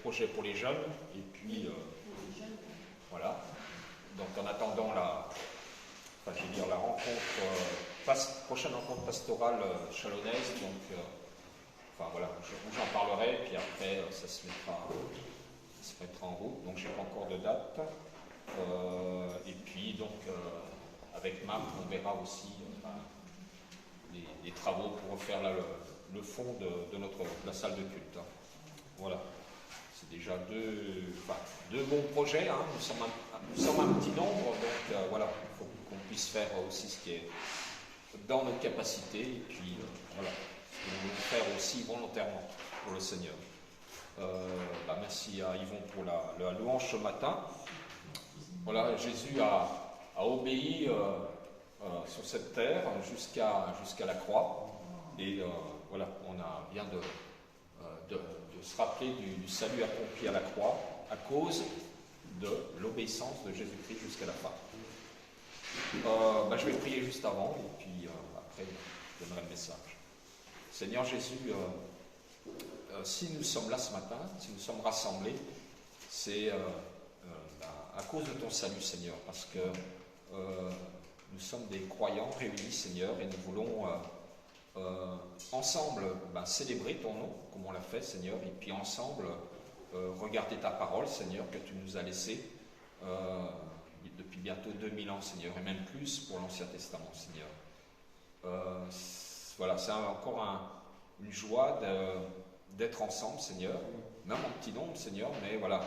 projet pour les jeunes. Et puis, voilà. Donc en attendant la rencontre, prochaine rencontre pastorale chalonnaise, donc voilà, où j'en parlerai, puis après ça se mettra en route. Donc j'ai pas encore de date. Et puis donc avec Marc, on verra aussi les travaux pour refaire là, le fond de la salle de culte. Voilà. C'est déjà deux bons projets. Hein. Nous sommes un petit nombre, donc voilà, il faut qu'on puisse faire aussi ce qui est dans nos capacités, et puis voilà, ce que nous voulons faire aussi volontairement pour le Seigneur. Merci à Yvon pour la louange ce matin. Voilà, Jésus a obéi sur cette terre jusqu'à la croix, et voilà, on vient de se rappeler du salut accompli à la croix à cause de l'obéissance de Jésus-Christ jusqu'à la fin. Je vais prier juste avant, et puis après je donnerai le message. Seigneur Jésus, si nous sommes là ce matin, si nous sommes rassemblés, c'est à cause de ton salut, Seigneur, parce que nous sommes des croyants réunis, Seigneur, et nous voulons ensemble célébrer ton nom, comme on l'a fait, Seigneur, et puis ensemble regarder ta parole, Seigneur, que tu nous as laissée depuis bientôt 2000 ans, Seigneur, et même plus pour l'Ancien Testament, Seigneur. Voilà, c'est encore une joie d'être ensemble, Seigneur, même en petit nombre, Seigneur, mais voilà,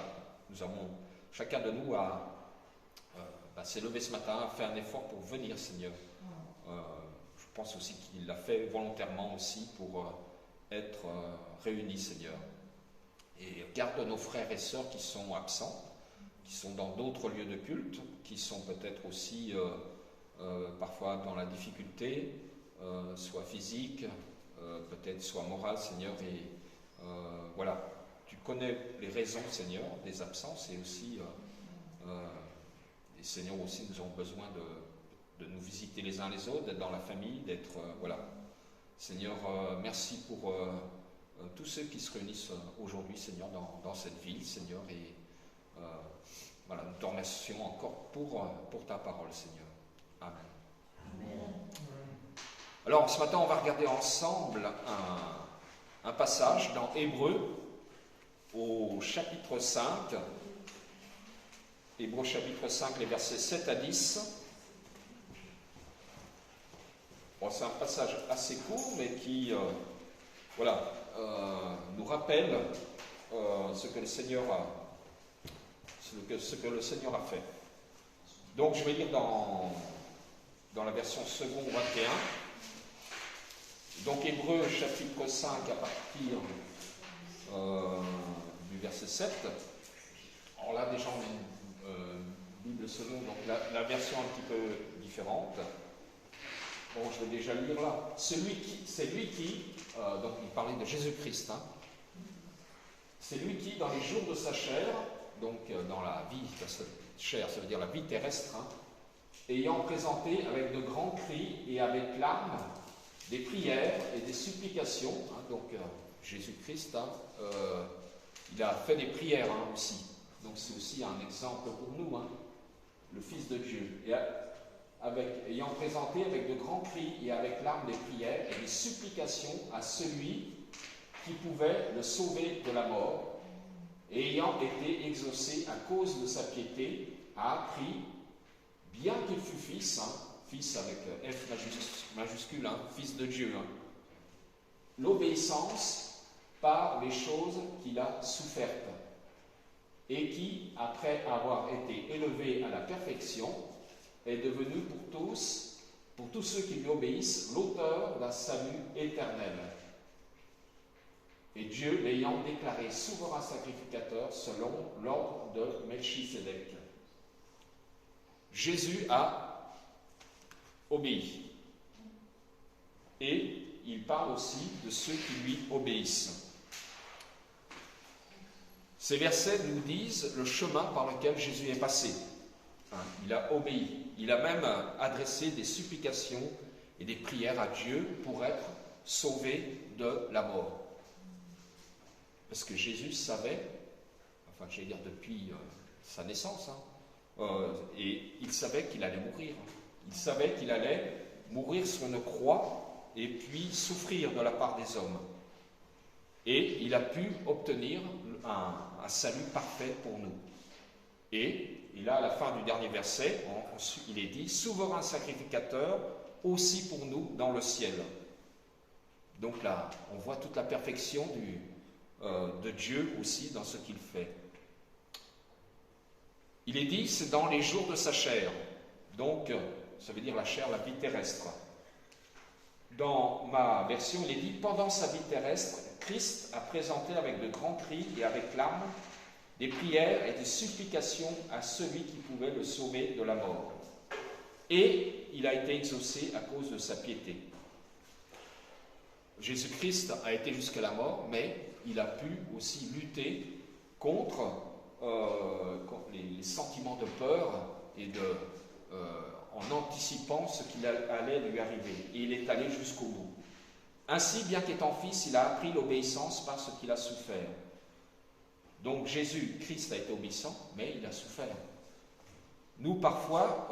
chacun de nous s'est levé ce matin, a fait un effort pour venir, Seigneur. Je pense aussi qu'il l'a fait volontairement aussi pour être réunis, Seigneur. Et garde nos frères et sœurs qui sont absents, qui sont dans d'autres lieux de culte, qui sont peut-être aussi parfois dans la difficulté, soit physique, peut-être soit morale, Seigneur. Et voilà, tu connais les raisons, Seigneur, des absences, et aussi, et Seigneur, aussi nous avons besoin de nous visiter les uns les autres, d'être dans la famille, d'être, voilà. Seigneur, merci pour tous ceux qui se réunissent aujourd'hui, Seigneur, dans cette ville, Seigneur, et voilà, nous te remercions encore pour ta parole, Seigneur. Amen. Amen. Alors, ce matin, on va regarder ensemble un passage dans Hébreux, au chapitre 5. Hébreux chapitre 5, les versets 7 à 10. Bon, c'est un passage assez court, mais qui nous rappelle ce que le Seigneur a fait. Donc je vais lire dans la version seconde 21. Donc Hébreux chapitre 5 à partir du verset 7. Alors là déjà on a une Bible seconde, donc la version un petit peu différente. Bon, je vais déjà lire là. C'est lui qui, donc il parlait de Jésus-Christ, hein. C'est lui qui, dans les jours de sa chair, donc dans la vie, chair, ça veut dire la vie terrestre, hein, ayant présenté avec de grands cris et avec larmes des prières et des supplications, hein, donc Jésus-Christ, hein, il a fait des prières aussi. Donc c'est aussi un exemple pour nous, hein, le Fils de Dieu. Et ayant présenté avec de grands cris et avec larmes des prières et des supplications à celui qui pouvait le sauver de la mort, et ayant été exaucé à cause de sa piété, a appris, bien qu'il fût fils, hein, fils avec F majuscule, hein, fils de Dieu, hein, l'obéissance par les choses qu'il a souffertes, et qui, après avoir été élevé à la perfection, est devenu pour tous ceux qui lui obéissent, l'auteur d'un salut éternel. Et Dieu l'ayant déclaré souverain sacrificateur selon l'ordre de Melchisédek. Jésus a obéi. Et il parle aussi de ceux qui lui obéissent. Ces versets nous disent le chemin par lequel Jésus est passé. Il a obéi. Il a même adressé des supplications et des prières à Dieu pour être sauvé de la mort. Parce que Jésus savait enfin j'allais dire depuis sa naissance, et il savait qu'il allait mourir. Il savait qu'il allait mourir sur une croix et puis souffrir de la part des hommes. Et il a pu obtenir un salut parfait pour nous. Et là, à la fin du dernier verset, il est dit « Souverain sacrificateur, aussi pour nous dans le ciel ». Donc là, on voit toute la perfection de Dieu aussi dans ce qu'il fait. Il est dit « C'est dans les jours de sa chair ». Donc, ça veut dire la chair, la vie terrestre. Dans ma version, il est dit « Pendant sa vie terrestre, Christ a présenté avec de grands cris et avec larmes des prières et des supplications à celui qui pouvait le sauver de la mort. Et il a été exaucé à cause de sa piété. » Jésus-Christ a été jusqu'à la mort, mais il a pu aussi lutter contre les sentiments de peur et en anticipant ce qui allait lui arriver. Et il est allé jusqu'au bout. Ainsi, bien qu'étant fils, il a appris l'obéissance par ce qu'il a souffert. Donc Jésus-Christ a été obéissant, mais il a souffert. Nous, parfois,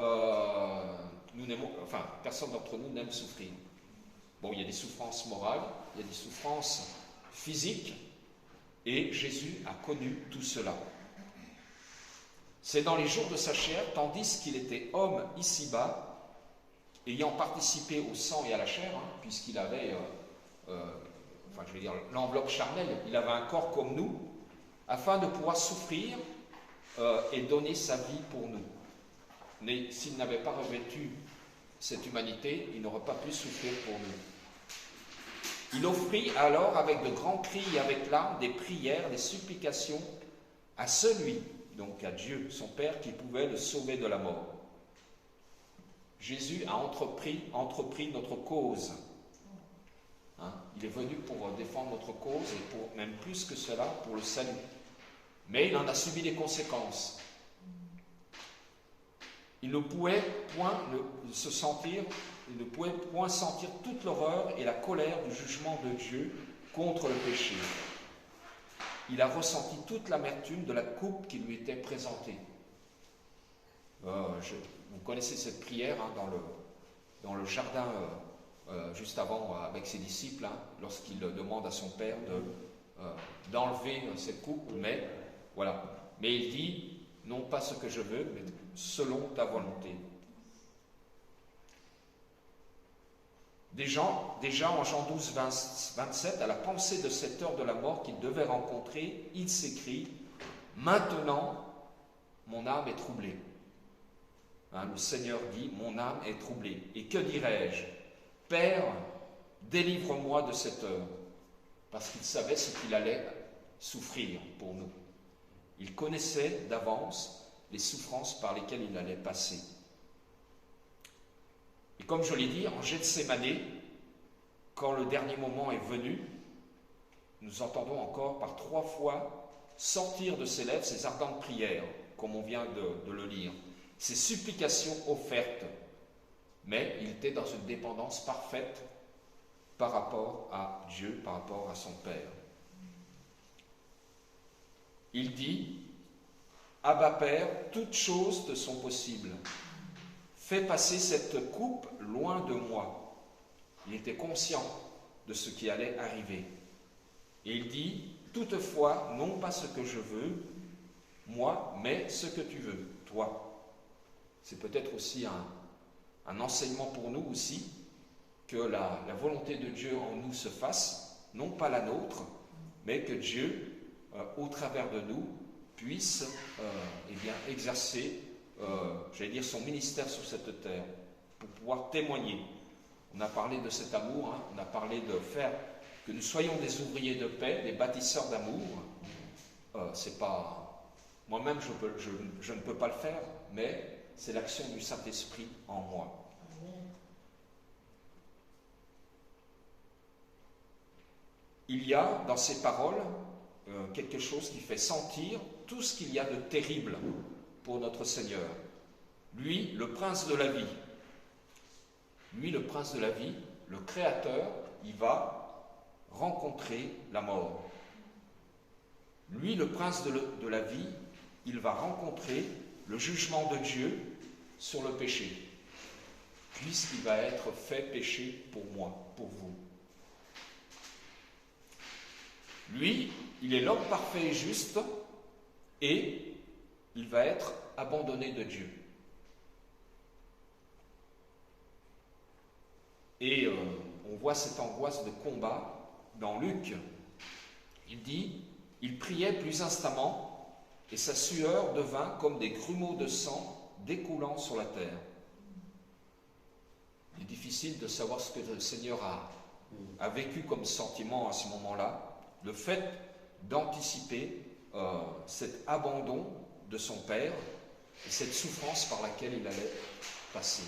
personne d'entre nous n'aime souffrir. Bon, il y a des souffrances morales, il y a des souffrances physiques, et Jésus a connu tout cela. C'est dans les jours de sa chair, tandis qu'il était homme ici-bas, ayant participé au sang et à la chair, puisqu'il avait, l'enveloppe charnelle, il avait un corps comme nous, afin de pouvoir souffrir et donner sa vie pour nous. Mais s'il n'avait pas revêtu cette humanité, il n'aurait pas pu souffrir pour nous. Il offrit alors avec de grands cris et avec larmes des prières, des supplications à celui, donc à Dieu, son Père, qui pouvait le sauver de la mort. Jésus a entrepris notre cause. Il est venu pour défendre notre cause et pour, même plus que cela, pour le salut. Mais il en a subi les conséquences. Il ne pouvait point sentir toute l'horreur et la colère du jugement de Dieu contre le péché. Il a ressenti toute l'amertume de la coupe qui lui était présentée. Vous connaissez cette prière dans le jardin juste avant avec ses disciples, lorsqu'il demande à son Père d'enlever cette coupe, mais il dit non pas ce que je veux, mais selon ta volonté. Déjà en Jean 12, 27, à la pensée de cette heure de la mort qu'il devait rencontrer, il s'écrie « Maintenant, mon âme est troublée. » Le Seigneur dit « Mon âme est troublée. » Et que dirais-je ? « Père, délivre-moi de cette heure. » Parce qu'il savait ce qu'il allait souffrir pour nous. Il connaissait d'avance les souffrances par lesquelles il allait passer. Et comme je l'ai dit, en Gethsémane, quand le dernier moment est venu, nous entendons encore par 3 fois sortir de ses lèvres ces ardentes prières, comme on vient de le lire, ces supplications offertes. Mais il était dans une dépendance parfaite par rapport à Dieu, par rapport à son Père. Il dit « Abba Père, toutes choses te sont possibles. Fais passer cette coupe loin de moi. » Il était conscient de ce qui allait arriver. Et il dit « Toutefois, non pas ce que je veux, moi, mais ce que tu veux, toi. » C'est peut-être aussi un enseignement pour nous aussi, que la volonté de Dieu en nous se fasse, non pas la nôtre, mais que Dieu, au travers de nous, puisse exercer son ministère sur cette terre, pour pouvoir témoigner. On a parlé de cet amour, on a parlé de faire que nous soyons des ouvriers de paix, des bâtisseurs d'amour. C'est pas moi-même, je ne peux pas le faire, mais c'est l'action du Saint-Esprit en moi. Il y a dans ces paroles quelque chose qui fait sentir tout ce qu'il y a de terrible pour notre Seigneur. Lui, le prince de la vie. Lui, le prince de la vie, le Créateur, il va rencontrer la mort. Lui, lui, le prince de la vie, il va rencontrer le jugement de Dieu sur le péché, puisqu'il va être fait péché pour moi, pour vous. Lui, il est l'homme parfait et juste, et il va être abandonné de Dieu. Et on voit cette angoisse de combat dans Luc. Il dit, il priait plus instamment, et sa sueur devint comme des grumeaux de sang découlant sur la terre. Il est difficile de savoir ce que le Seigneur a vécu comme sentiment à ce moment-là. Le fait d'anticiper cet abandon de son Père et cette souffrance par laquelle il allait passer.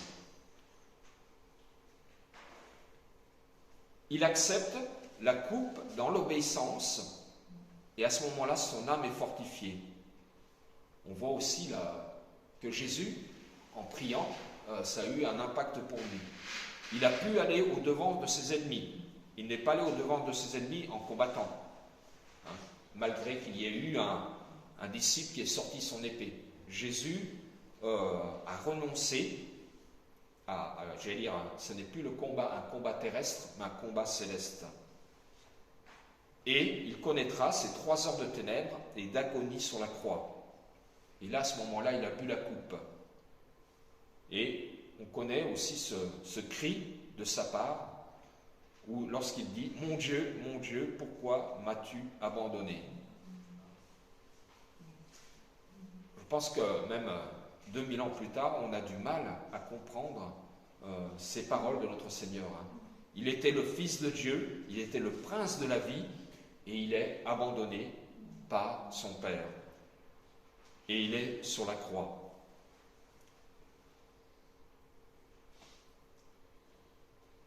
Il accepte la coupe dans l'obéissance et à ce moment-là, son âme est fortifiée. On voit aussi là, que Jésus, en priant, ça a eu un impact pour lui. Il a pu aller au-devant de ses ennemis. Il n'est pas allé au-devant de ses ennemis en combattant, hein, malgré qu'il y ait eu un disciple qui ait sorti son épée. Jésus a renoncé j'allais dire, ce n'est plus un combat terrestre, mais un combat céleste. Et il connaîtra ces 3 heures de ténèbres et d'agonie sur la croix. Et là, à ce moment-là, il a bu la coupe. Et on connaît aussi ce cri de sa part, où lorsqu'il dit « Mon Dieu, pourquoi m'as-tu abandonné ?» Je pense que même 2000 ans plus tard, on a du mal à comprendre ces paroles de notre Seigneur. Il était le Fils de Dieu, il était le prince de la vie, et il est abandonné par son Père. Et il est sur la croix.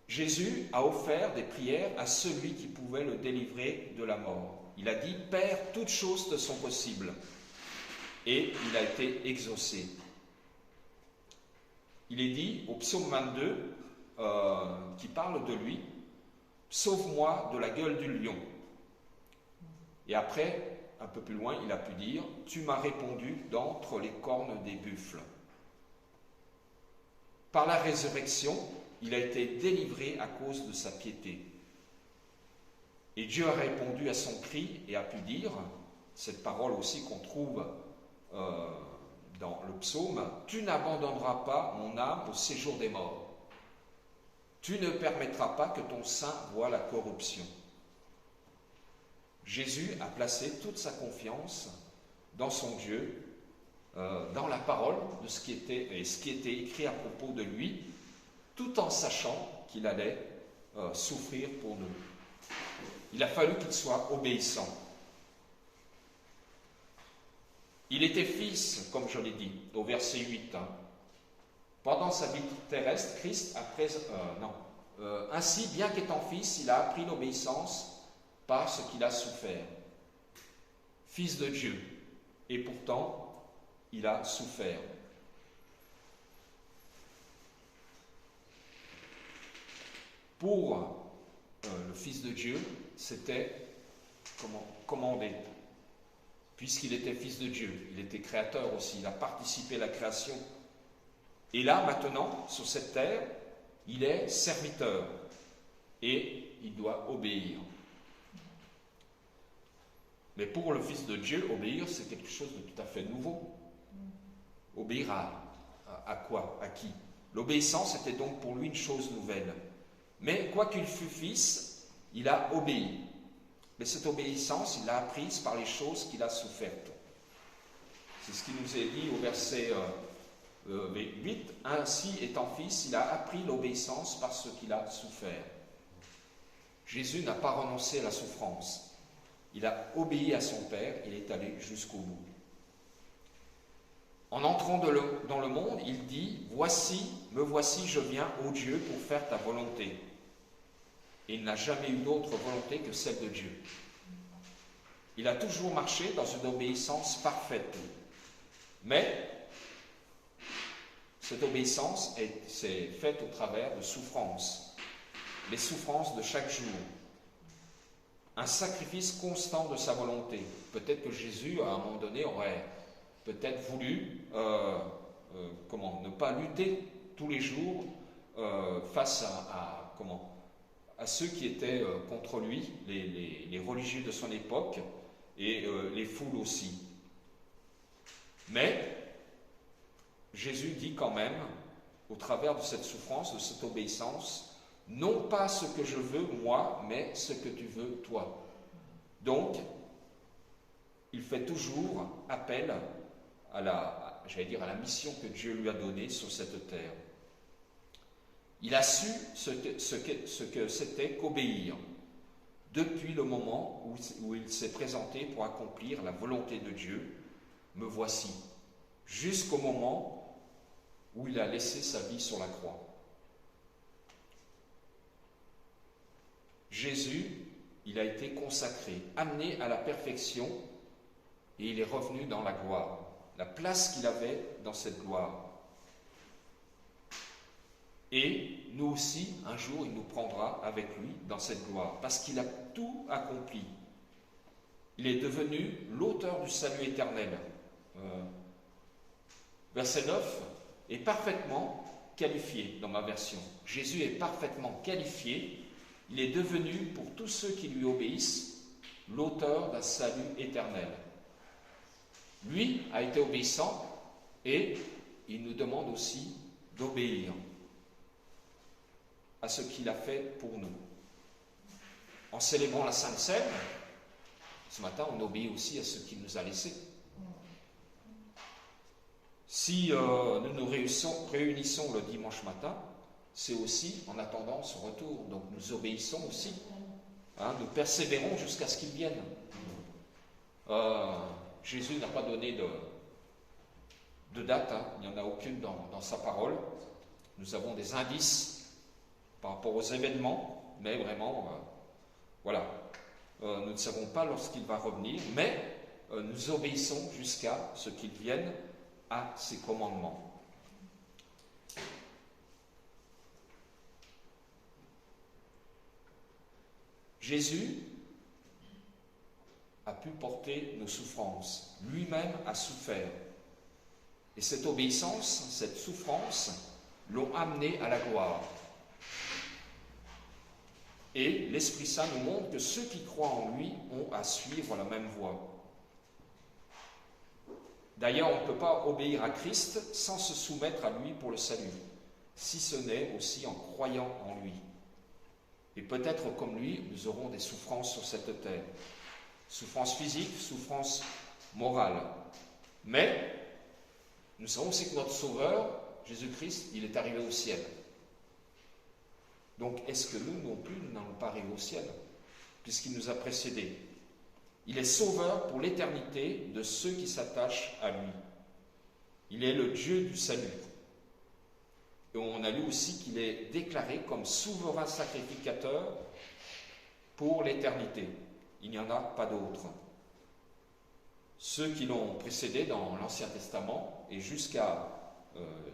Jésus a offert des prières à celui qui pouvait le délivrer de la mort. Il a dit « Père, toutes choses te sont possibles ». Et il a été exaucé. Il est dit au psaume 22, qui parle de lui, « Sauve-moi de la gueule du lion ». Et après, un peu plus loin, il a pu dire « Tu m'as répondu d'entre les cornes des buffles ». Par la résurrection, il a été délivré à cause de sa piété. Et Dieu a répondu à son cri et a pu dire, cette parole aussi qu'on trouve dans le psaume, « Tu n'abandonneras pas mon âme au séjour des morts. Tu ne permettras pas que ton sein voie la corruption. » Jésus a placé toute sa confiance dans son Dieu, dans la parole de ce qui était écrit à propos de lui, tout en sachant qu'il allait souffrir pour nous. Il a fallu qu'il soit obéissant. Il était fils, comme je l'ai dit, au verset 8. Pendant sa vie terrestre, Christ ainsi, bien qu'étant fils, il a appris l'obéissance par ce qu'il a souffert. Fils de Dieu, et pourtant, il a souffert. Pour le Fils de Dieu, c'était commandé. Puisqu'il était Fils de Dieu, il était créateur aussi, il a participé à la création. Et là, maintenant, sur cette terre, il est serviteur et il doit obéir. Mais pour le Fils de Dieu, obéir, c'est quelque chose de tout à fait nouveau. Obéir à quoi? À qui? L'obéissance était donc pour lui une chose nouvelle. Mais quoi qu'il fût fils, il a obéi. Mais cette obéissance, il l'a apprise par les choses qu'il a souffertes. C'est ce qui nous est dit au verset 8. « Ainsi, étant fils, il a appris l'obéissance par ce qu'il a souffert. » Jésus n'a pas renoncé à la souffrance. Il a obéi à son Père, il est allé jusqu'au bout. En entrant dans le monde, il dit « Voici, me voici, je viens, ô Dieu, pour faire ta volonté. » Et il n'a jamais eu d'autre volonté que celle de Dieu. Il a toujours marché dans une obéissance parfaite. Mais cette obéissance s'est faite au travers de souffrances. Les souffrances de chaque jour. un sacrifice constant de sa volonté. Peut-être que Jésus, à un moment donné, aurait peut-être voulu ne pas lutter tous les jours face à ceux qui étaient contre lui, les religieux de son époque et les foules aussi. Mais Jésus dit quand même, au travers de cette souffrance, de cette obéissance, non pas ce que je veux moi, mais ce que tu veux toi. Donc, il fait toujours appel à la mission que Dieu lui a donnée sur cette terre. Il a su ce que c'était qu'obéir, depuis le moment où il s'est présenté pour accomplir la volonté de Dieu. Me voici, jusqu'au moment où il a laissé sa vie sur la croix. Jésus, il a été consacré, amené à la perfection, et il est revenu dans la gloire, la place qu'il avait dans cette gloire. Et nous aussi, un jour, il nous prendra avec lui dans cette gloire, parce qu'il a tout accompli. Il est devenu l'auteur du salut éternel. Verset 9 est parfaitement qualifié dans ma version. Jésus est parfaitement qualifié. Il est devenu, pour tous ceux qui lui obéissent, l'auteur d'un salut éternel. Lui a été obéissant et il nous demande aussi d'obéir à ce qu'il a fait pour nous. En célébrant la Sainte Seine, ce matin, on obéit aussi à ce qu'il nous a laissé. Si nous nous réunissons le dimanche matin, c'est aussi en attendant son retour. Donc nous obéissons aussi. Nous persévérons jusqu'à ce qu'il vienne. Jésus n'a pas donné de date, il n'y en a aucune dans sa parole. Nous avons des indices par rapport aux événements, mais vraiment, nous ne savons pas lorsqu'il va revenir, mais nous obéissons jusqu'à ce qu'il vienne à ses commandements. Jésus a pu porter nos souffrances. Lui-même a souffert. Et cette obéissance, cette souffrance, l'ont amené à la gloire. Et l'Esprit Saint nous montre que ceux qui croient en lui ont à suivre la même voie. D'ailleurs, on ne peut pas obéir à Christ sans se soumettre à lui pour le salut, si ce n'est aussi en croyant en lui. Et peut-être comme lui, nous aurons des souffrances sur cette terre. Souffrances physiques, souffrances morales. Mais nous savons aussi que notre Sauveur, Jésus-Christ, il est arrivé au ciel. Donc, est-ce que nous non plus, nous n'allons pas arriver au ciel, puisqu'il nous a précédés? Il est sauveur pour l'éternité de ceux qui s'attachent à lui. Il est le Dieu du salut. Et on a lu aussi qu'il est déclaré comme souverain sacrificateur pour l'éternité. Il n'y en a pas d'autre. Ceux qui l'ont précédé dans l'Ancien Testament et jusqu'à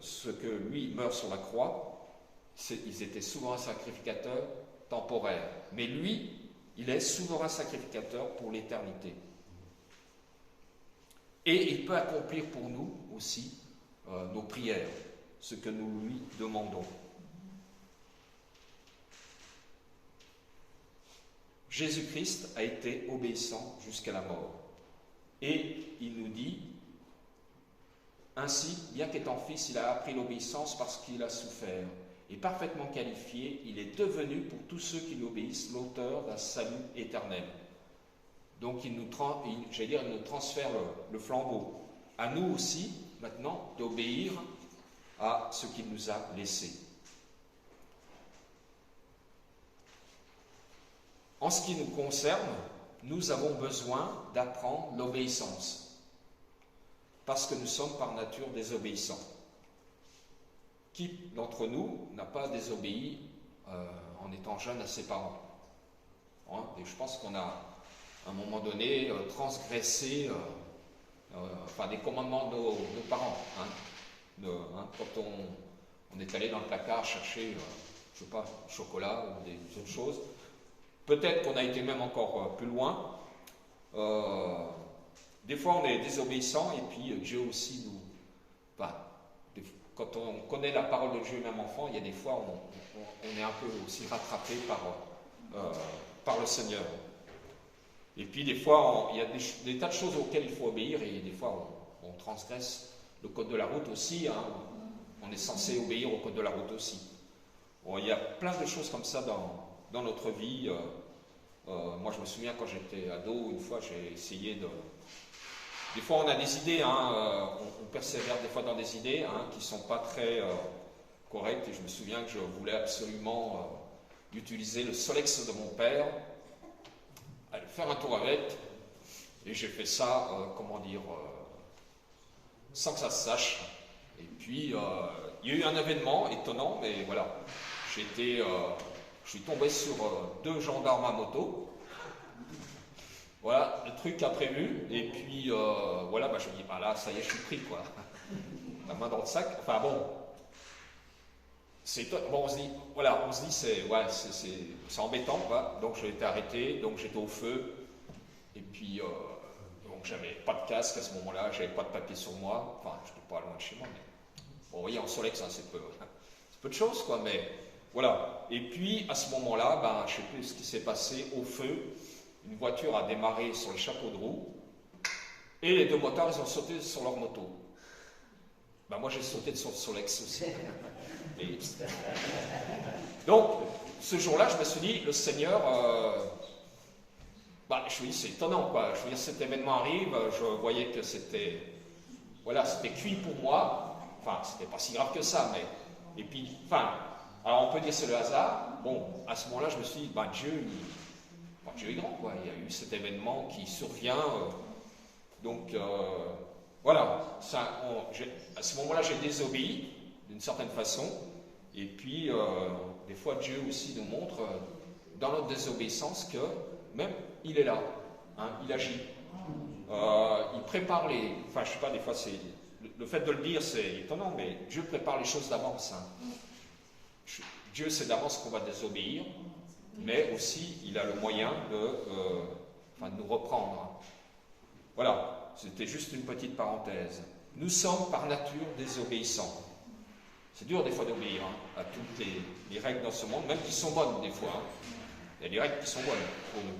ce que lui meure sur la croix, ils étaient souverains sacrificateurs temporaires. Mais lui, il est souverain sacrificateur pour l'éternité. Et il peut accomplir pour nous aussi nos prières, ce que nous lui demandons. Jésus-Christ a été obéissant jusqu'à la mort. Et il nous dit, ainsi, bien qu'étant fils, il a appris l'obéissance parce qu'il a souffert. Et parfaitement qualifié, il est devenu pour tous ceux qui lui obéissent l'auteur d'un salut éternel. Donc il nous transfère le flambeau. À nous aussi, maintenant, d'obéir à ce qu'il nous a laissé. En ce qui nous concerne, nous avons besoin d'apprendre l'obéissance, parce que nous sommes par nature désobéissants. Qui d'entre nous n'a pas désobéi en étant jeune à ses parents? Et je pense qu'on a, à un moment donné, transgressé des commandements de nos parents. Quand on est allé dans le placard chercher, chocolat ou des autres choses, peut-être qu'on a été même encore plus loin. Des fois on est désobéissant et puis Dieu aussi nous... Enfin, quand on connaît la parole de Dieu même enfant, il y a des fois on est un peu aussi rattrapé par le Seigneur. Et puis des fois il y a des tas de choses auxquelles il faut obéir et des fois on transgresse le code de la route aussi. Hein. On est censé obéir au code de la route aussi. Bon, il y a plein de choses comme ça dans notre vie. Moi je me souviens quand j'étais ado, une fois j'ai essayé de... Des fois on a des idées, hein, on persévère des fois dans des idées hein, qui ne sont pas très correctes. Et je me souviens que je voulais absolument utiliser le Solex de mon père, aller faire un tour avec. Et j'ai fait ça, sans que ça se sache. Et puis il y a eu un événement étonnant, mais voilà. Je suis tombé sur 2 gendarmes à moto. Voilà, le truc imprévu, et puis voilà, je me dis, là, ça y est, je suis pris, quoi. La main dans le sac, enfin bon, on se dit, c'est embêtant, quoi. Donc j'ai été arrêté, donc j'étais au feu, et puis, donc j'avais pas de casque à ce moment-là, j'avais pas de papier sur moi, enfin, je n'étais pas loin de chez moi, mais bon, vous voyez, en Solex, hein, c'est peu de choses, quoi, mais voilà. Et puis, à ce moment-là, je ne sais plus ce qui s'est passé, au feu, une voiture a démarré sur le chapeau de roue et les 2 motards, ils ont sauté sur leur moto. Moi, j'ai sauté sur le Solex aussi. Et... Donc, ce jour-là, je me suis dit, le Seigneur, je me dis, c'est étonnant, quoi. Je veux dire, cet événement arrive, je voyais que c'était cuit pour moi. Enfin, c'était pas si grave que ça, mais... Et puis, alors on peut dire c'est le hasard. Bon, à ce moment-là, je me suis dit, Dieu est grand, quoi. Il y a eu cet événement qui survient. Voilà. À ce moment-là, j'ai désobéi d'une certaine façon. Et puis, des fois, Dieu aussi nous montre, dans notre désobéissance, que même il est là. Hein, il agit. Il prépare les... Enfin, je sais pas, des fois, c'est... Le fait de le dire, c'est étonnant, mais Dieu prépare les choses d'avance. Hein. Dieu sait d'avance qu'on va désobéir. Mais aussi, il a le moyen de nous reprendre. Voilà, c'était juste une petite parenthèse. Nous sommes par nature désobéissants. C'est dur des fois d'obéir à toutes les règles dans ce monde, même qui sont bonnes des fois. Hein. Il y a des règles qui sont bonnes pour nous.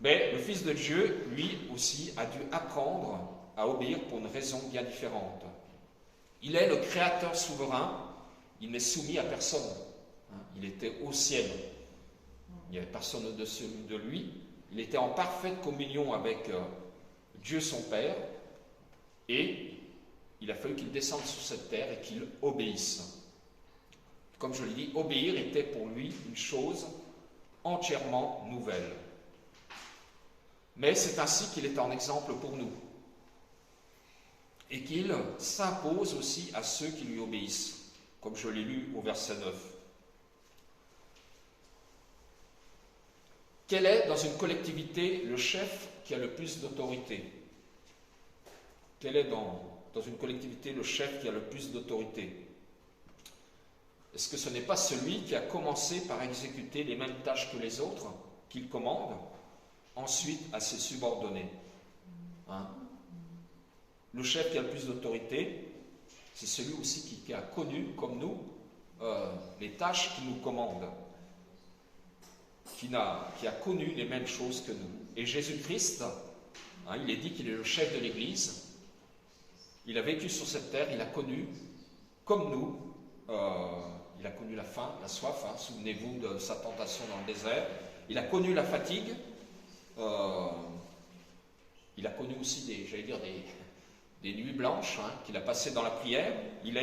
Mais le Fils de Dieu, lui aussi, a dû apprendre à obéir pour une raison bien différente. Il est le Créateur souverain, il n'est soumis à personne. Hein. Il était au ciel. Il n'y avait personne au-dessus de lui. Il était en parfaite communion avec Dieu son Père. Et il a fallu qu'il descende sur cette terre et qu'il obéisse. Comme je l'ai dit, obéir était pour lui une chose entièrement nouvelle. Mais c'est ainsi qu'il est un exemple pour nous. Et qu'il s'impose aussi à ceux qui lui obéissent. Comme je l'ai lu au verset 9. Quel est, dans une collectivité, le chef qui a le plus d'autorité? Quel est, dans une collectivité, le chef qui a le plus d'autorité? Est-ce que ce n'est pas celui qui a commencé par exécuter les mêmes tâches que les autres, qu'il commande, ensuite à ses subordonnés? Hein? Le chef qui a le plus d'autorité, c'est celui aussi qui a connu, comme nous, les tâches qu'il nous commande. Qui a connu les mêmes choses que nous. Et Jésus-Christ, il est dit qu'il est le chef de l'Église, il a vécu sur cette terre, il a connu, comme nous, il a connu la faim, la soif, hein, souvenez-vous de sa tentation dans le désert, il a connu la fatigue, il a connu aussi des nuits blanches hein, qu'il a passées dans la prière, il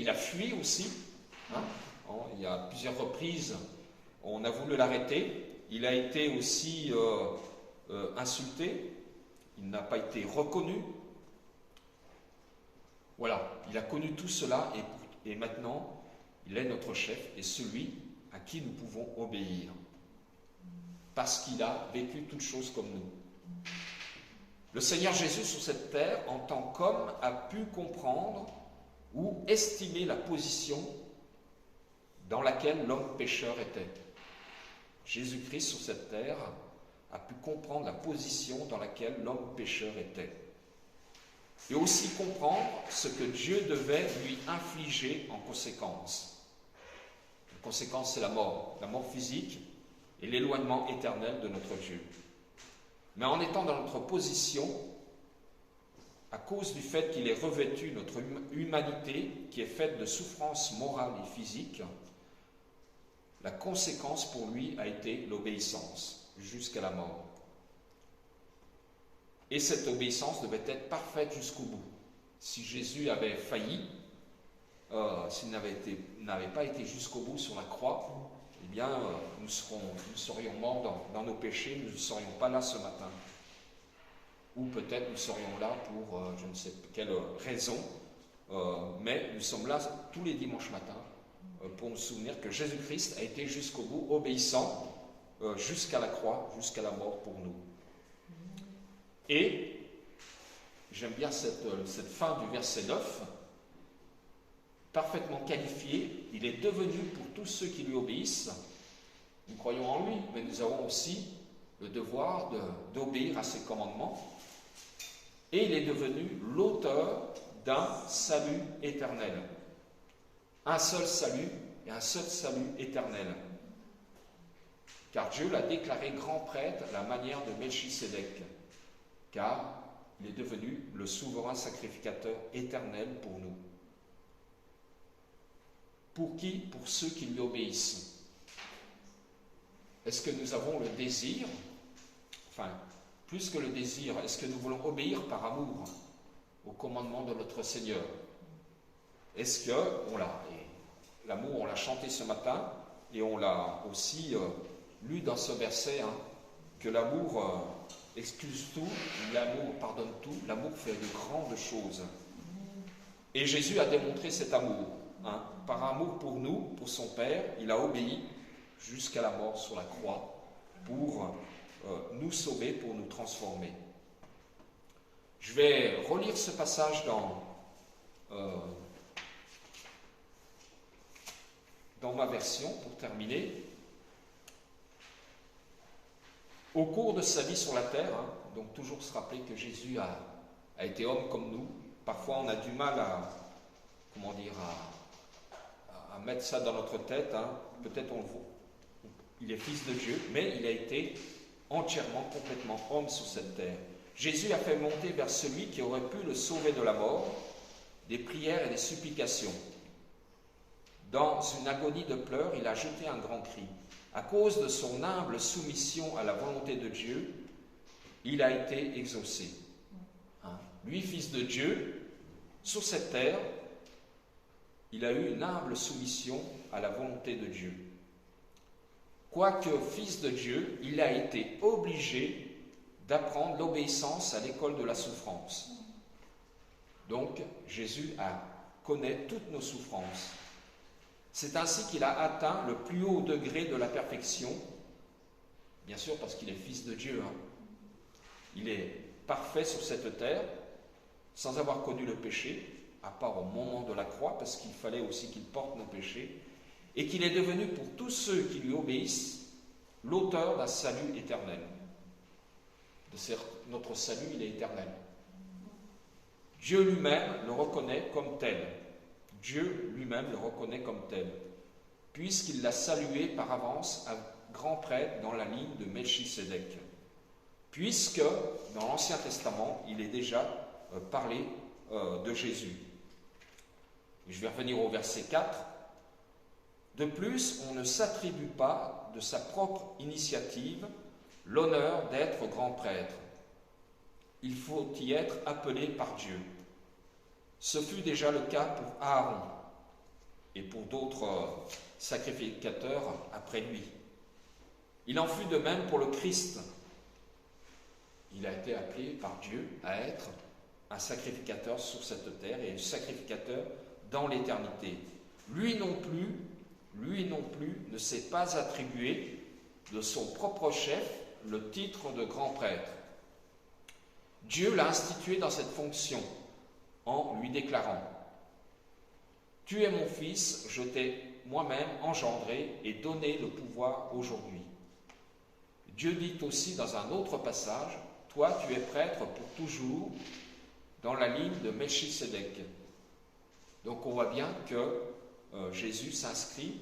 a fui aussi, hein, il y a plusieurs reprises, on a voulu l'arrêter, il a été aussi insulté, il n'a pas été reconnu. Voilà, il a connu tout cela et maintenant, il est notre chef et celui à qui nous pouvons obéir. Parce qu'il a vécu toutes choses comme nous. Le Seigneur Jésus sur cette terre, en tant qu'homme, a pu comprendre ou estimer la position dans laquelle l'homme pécheur était. Jésus-Christ sur cette terre a pu comprendre la position dans laquelle l'homme pécheur était. Et aussi comprendre ce que Dieu devait lui infliger en conséquence. La conséquence, c'est la mort physique et l'éloignement éternel de notre Dieu. Mais en étant dans notre position, à cause du fait qu'il ait revêtu notre humanité, qui est faite de souffrances morales et physiques, la conséquence pour lui a été l'obéissance jusqu'à la mort. Et cette obéissance devait être parfaite jusqu'au bout. Si Jésus avait failli, s'il n'avait pas été jusqu'au bout sur la croix, eh bien, nous serions morts dans nos péchés, nous ne serions pas là ce matin. Ou peut-être nous serions là pour je ne sais quelle raison, mais nous sommes là tous les dimanches matins pour nous souvenir que Jésus-Christ a été jusqu'au bout, obéissant jusqu'à la croix, jusqu'à la mort pour nous. Et j'aime bien cette fin du verset 9, parfaitement qualifié, il est devenu pour tous ceux qui lui obéissent. Nous croyons en lui, mais nous avons aussi le devoir d'obéir à ses commandements. Et il est devenu l'auteur d'un salut éternel. Un seul salut et un seul salut éternel. Car Dieu l'a déclaré grand prêtre à la manière de Melchisédek. Car il est devenu le souverain sacrificateur éternel pour nous. Pour qui? Pour ceux qui lui obéissent. Est-ce que nous avons le désir, enfin, plus que le désir, est-ce que nous voulons obéir par amour au commandement de notre Seigneur? Est-ce que, l'amour, on l'a chanté ce matin, et on l'a aussi lu dans ce verset, que l'amour excuse tout, l'amour pardonne tout, l'amour fait de grandes choses. Et Jésus a démontré cet amour. Par amour pour nous, pour son Père, il a obéi jusqu'à la mort sur la croix pour nous sauver, pour nous transformer. Je vais relire ce passage dans ma version pour terminer. Au cours de sa vie sur la terre, donc toujours se rappeler que Jésus a été homme comme nous. Parfois on a du mal à mettre ça dans notre tête. Peut-être il est fils de Dieu, mais il a été entièrement, complètement homme sur cette terre. Jésus a fait monter vers celui qui aurait pu le sauver de la mort des prières et des supplications. Dans une agonie de pleurs, il a jeté un grand cri. À cause de son humble soumission à la volonté de Dieu, il a été exaucé. Lui, fils de Dieu, sur cette terre, il a eu une humble soumission à la volonté de Dieu. Quoique fils de Dieu, il a été obligé d'apprendre l'obéissance à l'école de la souffrance. Donc, Jésus connaît toutes nos souffrances. C'est ainsi qu'il a atteint le plus haut degré de la perfection, bien sûr parce qu'il est fils de Dieu. Il est parfait sur cette terre, sans avoir connu le péché, à part au moment de la croix, parce qu'il fallait aussi qu'il porte nos péchés, et qu'il est devenu pour tous ceux qui lui obéissent l'auteur d'un salut éternel. Notre salut, il est éternel. Dieu lui-même le reconnaît comme tel. Dieu lui-même le reconnaît comme tel, puisqu'il l'a salué par avance à grand prêtre dans la ligne de Melchisédek, puisque dans l'Ancien Testament, il est déjà parlé de Jésus. Je vais revenir au verset 4. De plus, on ne s'attribue pas de sa propre initiative l'honneur d'être grand prêtre. Il faut y être appelé par Dieu. Ce fut déjà le cas pour Aaron et pour d'autres sacrificateurs après lui. Il en fut de même pour le Christ. Il a été appelé par Dieu à être un sacrificateur sur cette terre et un sacrificateur dans l'éternité. Lui non plus ne s'est pas attribué de son propre chef le titre de grand prêtre. Dieu l'a institué dans cette fonction en lui déclarant « Tu es mon fils, je t'ai moi-même engendré et donné le pouvoir aujourd'hui. Dieu dit aussi dans un autre passage, « Toi, tu es prêtre pour toujours dans la ligne de Melchisédek. » Donc on voit bien que Jésus s'inscrit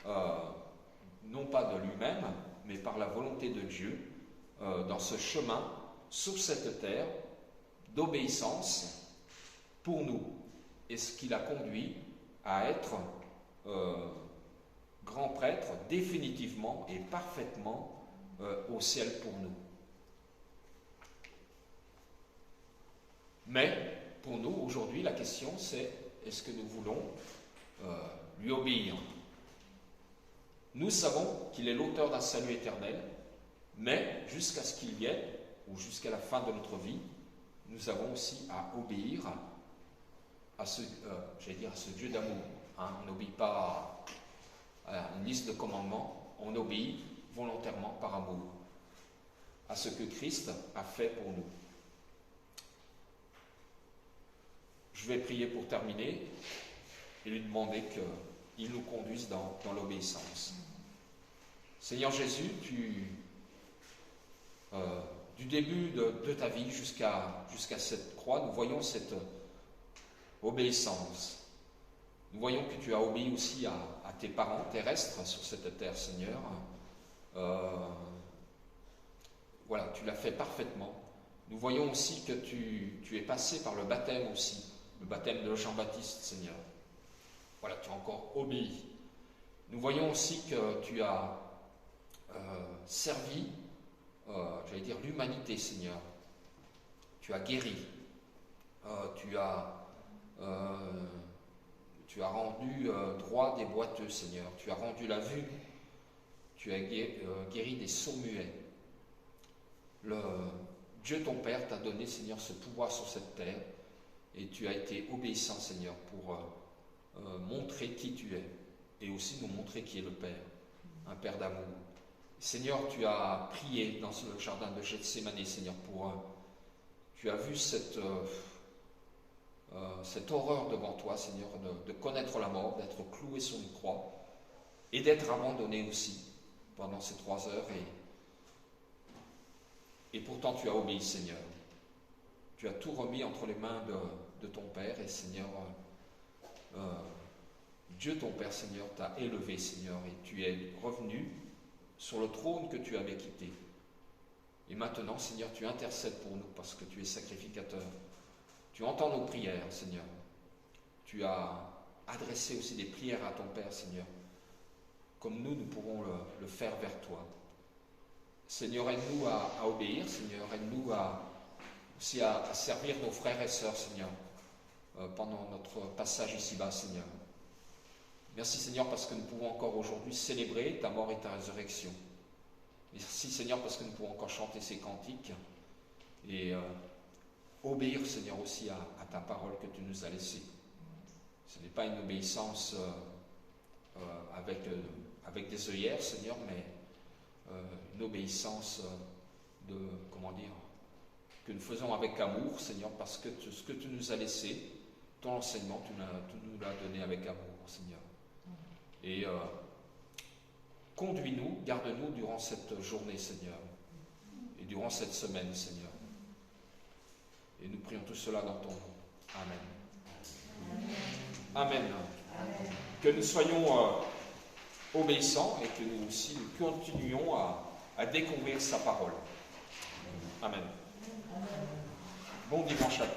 non pas de lui-même, mais par la volonté de Dieu dans ce chemin sur cette terre d'obéissance pour nous. Et ce qui l'a conduit à être grand prêtre définitivement et parfaitement au ciel pour nous. Mais pour nous, aujourd'hui, la question c'est, est-ce que nous voulons lui obéir? Nous savons qu'il est l'auteur d'un salut éternel, mais jusqu'à ce qu'il vienne, ou jusqu'à la fin de notre vie, nous avons aussi à obéir à ce Dieu d'amour. On n'obéit pas à une liste de commandements, on obéit volontairement par amour à ce que Christ a fait pour nous. Je vais prier pour terminer et lui demander qu'il nous conduise dans l'obéissance. Seigneur Jésus, du début de ta vie jusqu'à cette croix, nous voyons cette obéissance. Nous voyons que tu as obéi aussi à tes parents terrestres sur cette terre, Seigneur. Voilà, tu l'as fait parfaitement. Nous voyons aussi que tu es passé par le baptême aussi, le baptême de Jean-Baptiste, Seigneur. Voilà, tu as encore obéi. Nous voyons aussi que tu as servi, l'humanité, Seigneur. Tu as guéri. Tu as rendu droit des boiteux, Seigneur. Tu as rendu la vue. Tu as guéri des sourds-muets. Dieu ton Père t'a donné, Seigneur, ce pouvoir sur cette terre. Et tu as été obéissant, Seigneur, pour montrer qui tu es. Et aussi nous montrer qui est le Père. Un Père d'amour. Seigneur, tu as prié dans le jardin de Gethsémani, Seigneur, tu as vu cette horreur devant toi, Seigneur, de connaître la mort, d'être cloué sur une croix et d'être abandonné aussi pendant ces 3 heures. Et pourtant, tu as obéi, Seigneur. Tu as tout remis entre les mains de ton Père et, Seigneur, Dieu, ton Père, Seigneur, t'a élevé, Seigneur, et tu es revenu sur le trône que tu avais quitté. Et maintenant, Seigneur, tu intercèdes pour nous parce que tu es sacrificateur. Tu entends nos prières, Seigneur. Tu as adressé aussi des prières à ton Père, Seigneur. Comme nous pourrons le faire vers toi. Seigneur, aide-nous à obéir, Seigneur. Aide-nous aussi à servir nos frères et sœurs, Seigneur, pendant notre passage ici-bas, Seigneur. Merci, Seigneur, parce que nous pouvons encore aujourd'hui célébrer ta mort et ta résurrection. Merci, Seigneur, parce que nous pouvons encore chanter ces cantiques et obéir, Seigneur, aussi à ta parole que tu nous as laissée. Ce n'est pas une obéissance avec des œillères, Seigneur, mais une obéissance que nous faisons avec amour, Seigneur, parce que ce que tu nous as laissé, ton enseignement, tu nous l'as donné avec amour, Seigneur. Et conduis-nous, garde-nous durant cette journée, Seigneur, et durant cette semaine, Seigneur. Et nous prions tout cela dans ton nom. Amen. Amen. Amen. Que nous soyons obéissants et que nous aussi nous continuions à découvrir sa parole. Amen. Bon dimanche à tous.